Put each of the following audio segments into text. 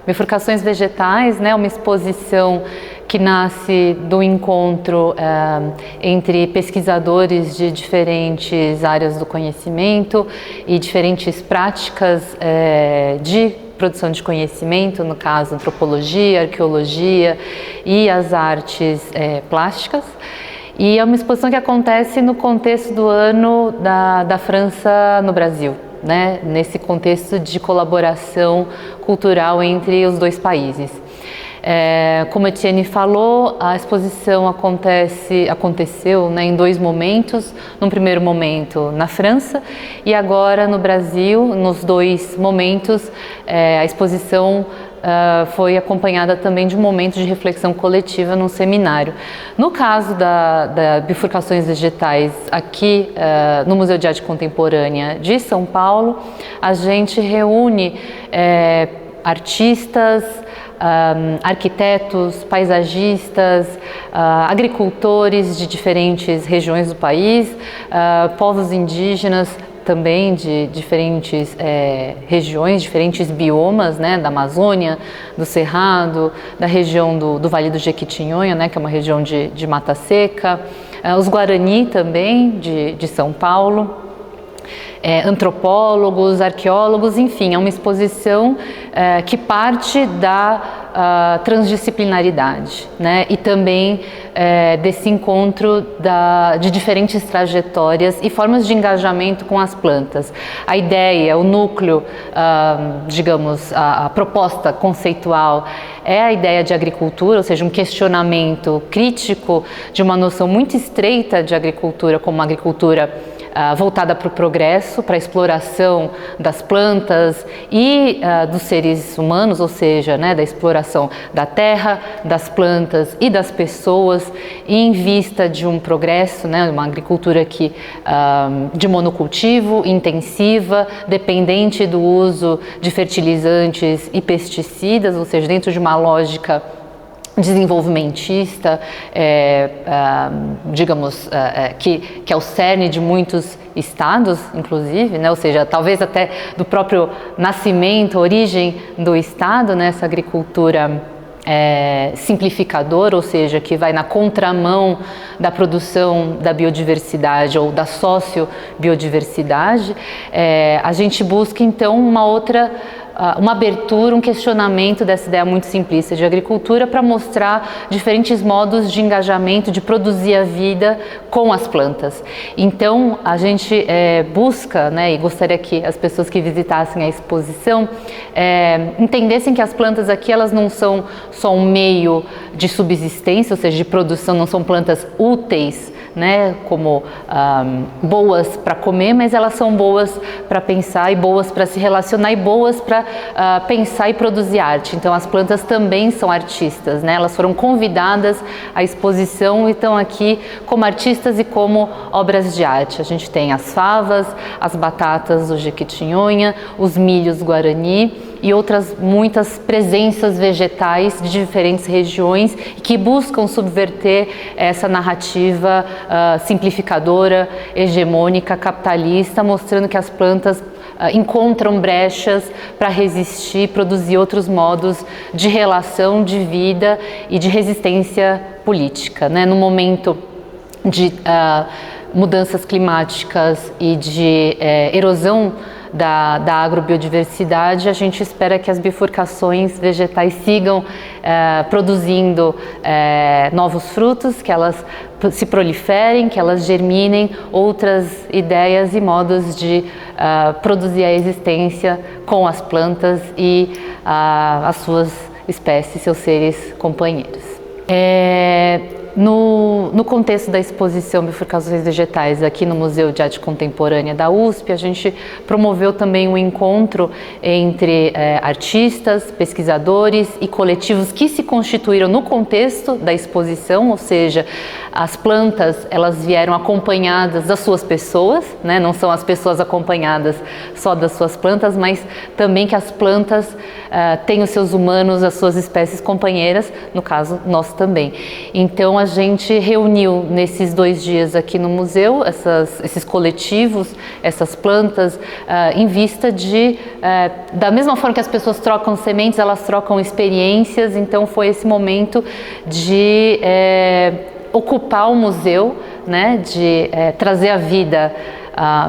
Bifurcações Vegetais, né, uma exposição que nasce do encontro entre pesquisadores de diferentes áreas do conhecimento e diferentes práticas de produção de conhecimento, no caso antropologia, arqueologia e as artes plásticas. E é uma exposição que acontece no contexto do ano da França no Brasil, né? Nesse contexto de colaboração cultural entre os dois países. Como a Etienne falou, a exposição aconteceu, né, em dois momentos. Num primeiro momento na França e agora no Brasil. Nos dois momentos a exposição foi acompanhada também de um momento de reflexão coletiva num seminário. No caso da Bifurcações Vegetais aqui no Museu de Arte Contemporânea de São Paulo, a gente reúne artistas, arquitetos, paisagistas, agricultores de diferentes regiões do país, povos indígenas também de diferentes regiões, diferentes biomas, né, da Amazônia, do Cerrado, da região do Vale do Jequitinhonha, né, que é uma região de mata seca, os Guarani também de São Paulo. Antropólogos, arqueólogos, enfim, é uma exposição que parte da transdisciplinaridade, né? E também desse encontro de diferentes trajetórias e formas de engajamento com as plantas. A ideia, o núcleo, digamos, a proposta conceitual é a ideia de agricultura, ou seja, um questionamento crítico de uma noção muito estreita de agricultura como uma agricultura voltada para o progresso, para a exploração das plantas e dos seres humanos, ou seja, né, da exploração da terra, das plantas e das pessoas, em vista de um progresso, né, uma agricultura de monocultivo, intensiva, dependente do uso de fertilizantes e pesticidas, ou seja, dentro de uma lógica desenvolvimentista, digamos, que é o cerne de muitos estados, inclusive, né? Ou seja, talvez até do próprio nascimento, origem do estado, né? Essa agricultura simplificadora, ou seja, que vai na contramão da produção da biodiversidade ou da sociobiodiversidade. A gente busca então uma abertura, um questionamento dessa ideia muito simplista de agricultura para mostrar diferentes modos de engajamento, de produzir a vida com as plantas. Então, a gente busca, né, e gostaria que as pessoas que visitassem a exposição entendessem que as plantas aqui, elas não são só um meio de subsistência, ou seja, de produção, não são plantas úteis, né, como boas para comer, mas elas são boas para pensar e boas para se relacionar e boas para pensar e produzir arte. Então as plantas também são artistas, né? Elas foram convidadas à exposição e estão aqui como artistas e como obras de arte. A gente tem as favas, as batatas do Jequitinhonha, os milhos Guarani e outras muitas presenças vegetais de diferentes regiões que buscam subverter essa narrativa simplificadora, hegemônica, capitalista, mostrando que as plantas encontram brechas para resistir, produzir outros modos de relação, de vida e de resistência política, né? No momento de mudanças climáticas e de erosão da agrobiodiversidade, a gente espera que as bifurcações vegetais sigam produzindo novos frutos, que elas se proliferem, que elas germinem outras ideias e modos de produzir a existência com as plantas e as suas espécies, seus seres companheiros. No contexto da exposição Bifurcações Vegetais aqui no Museu de Arte Contemporânea da USP, a gente promoveu também um encontro entre artistas, pesquisadores e coletivos que se constituíram no contexto da exposição, ou seja, as plantas, elas vieram acompanhadas das suas pessoas, né? Não são as pessoas acompanhadas só das suas plantas, mas também que as plantas têm os seus humanos, as suas espécies companheiras, no caso, nós também. Então, Então a gente reuniu nesses 2 dias aqui no museu esses coletivos, essas plantas, em vista de, da mesma forma que as pessoas trocam sementes, elas trocam experiências. Então foi esse momento de ocupar o museu, né, de trazer a vida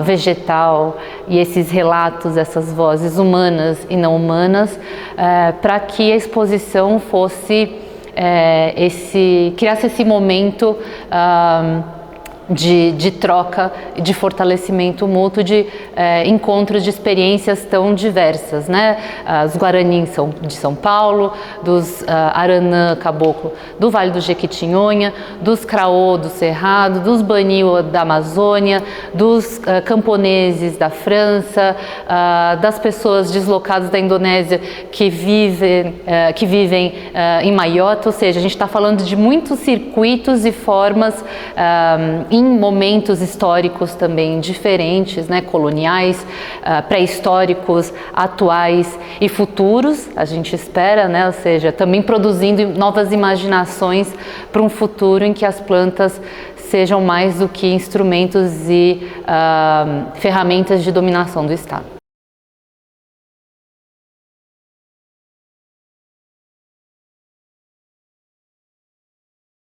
vegetal e esses relatos, essas vozes humanas e não humanas, para que a exposição fosse criasse esse momento de troca, de fortalecimento mútuo, de encontro de experiências tão diversas, né? Os Guarani de São Paulo, dos Aranã Caboclo do Vale do Jequitinhonha, dos Craô do Cerrado, dos Banil da Amazônia, dos camponeses da França, das pessoas deslocadas da Indonésia que vivem em Maiota. Ou seja, a gente está falando de muitos circuitos e formas em momentos históricos também diferentes, né, coloniais, pré-históricos, atuais e futuros, a gente espera, né, ou seja, também produzindo novas imaginações para um futuro em que as plantas sejam mais do que instrumentos e ferramentas de dominação do Estado.